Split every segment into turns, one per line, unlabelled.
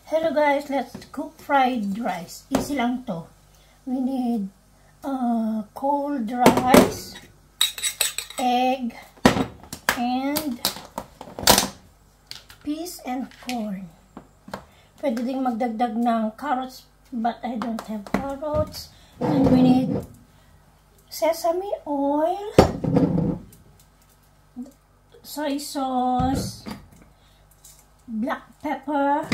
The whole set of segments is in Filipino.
Hello guys, let's cook fried rice. Easy lang to. We need cold rice, egg, and peas and corn. Pwede ding magdagdag ng carrots, but I don't have carrots. And we need sesame oil, soy sauce, black pepper,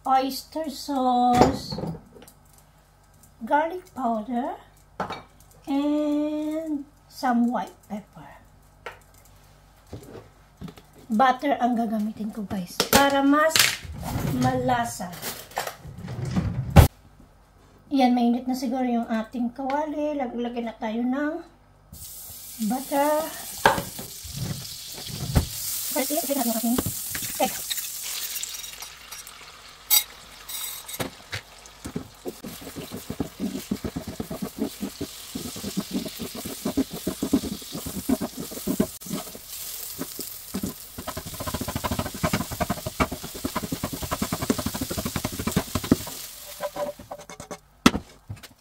oyster sauce, garlic powder, and some white pepper. Butter ang gagamitin ko guys para mas malasa. Yan, mainit na siguro yung ating kawali. Lagyan na tayo ng butter. First, ilagay natin yung ating egg.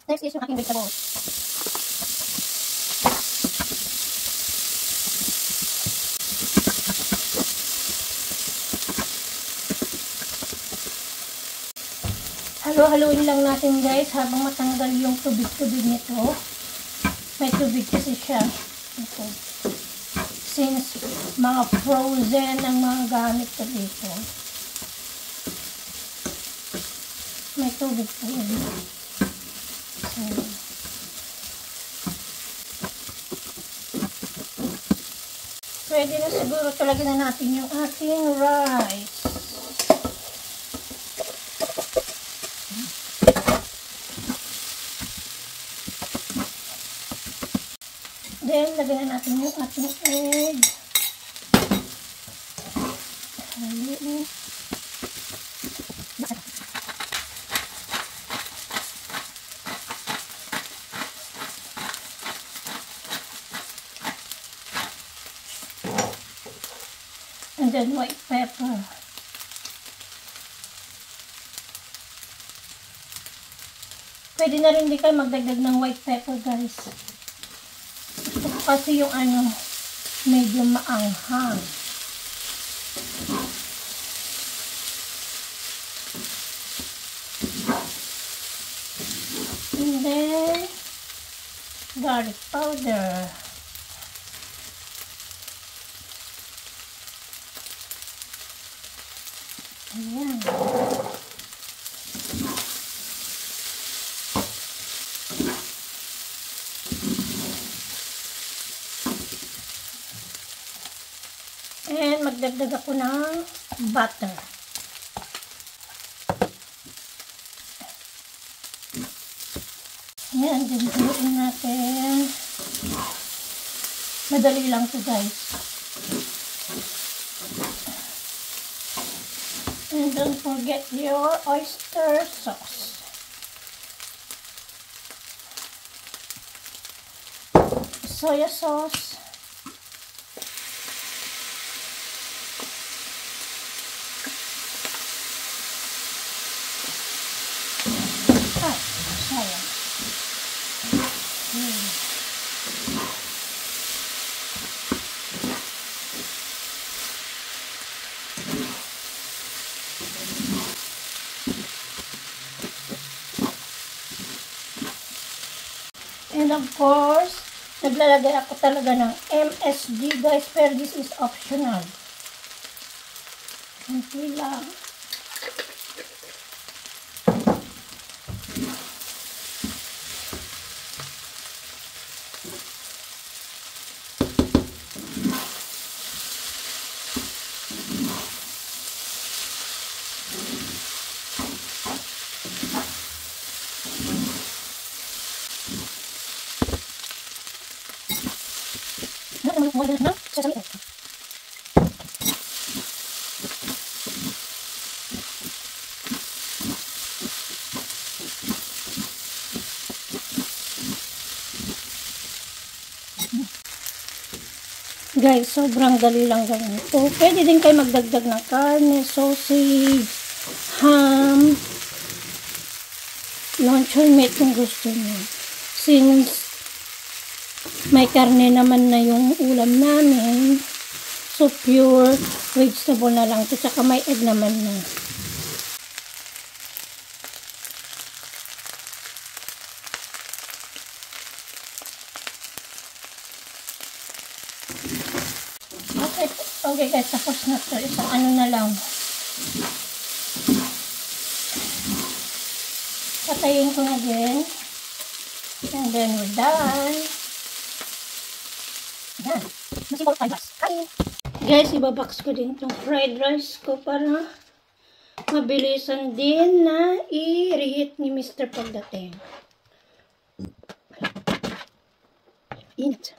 Next is yung aking vegetables. Halo-haloin lang natin guys habang matanggal yung tubig-tubig nito. May tubig kasi siya. Ito. Since mga frozen ang mga gamit ko dito. May tubig pa yun. Pwede na siguro talaga na natin yung ating rice. Then, lagyan na natin yung ating egg. And then white pepper. Pwede na rin di kayo magdagdag ng white pepper guys. Gusto ko kasi yung medyo maanghang. And then garlic powder. Ayan. And magdagdag ako ng butter. Ayan, diniluin natin. Madali lang to guys. And don't forget your oyster sauce. Soya sauce. Sayang. And of course, naglalagay ako talaga ng MSG guys, pero this is optional. Hindi lang. Guys, sobrang dali lang gawin ito. Pwede din kayo magdagdag ng karne, sausage, ham, luncheon meat kung gusto nyo. Since may karne naman na yung ulam namin, so pure vegetable na lang ito. Tsaka may egg naman na. Okay guys, tapos na ito. Isang ano na lang. Patayin ko na din. And then we're done. Yan. Masipol fried rice. Kain! Guys, ibabox ko din itong fried rice ko para mabilisan din na i-reheat ni Mr. pagdating. Init.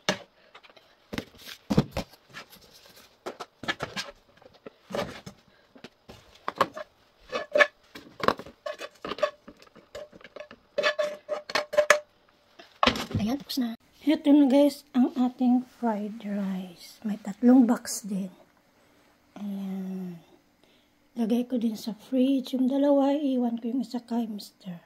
Ayan, tapos na. Ito na guys, ang ating fried rice. May 3 box din. Ayan. Lagay ko din sa fridge. Yung dalawa, iwan ko yung isa kay Mr.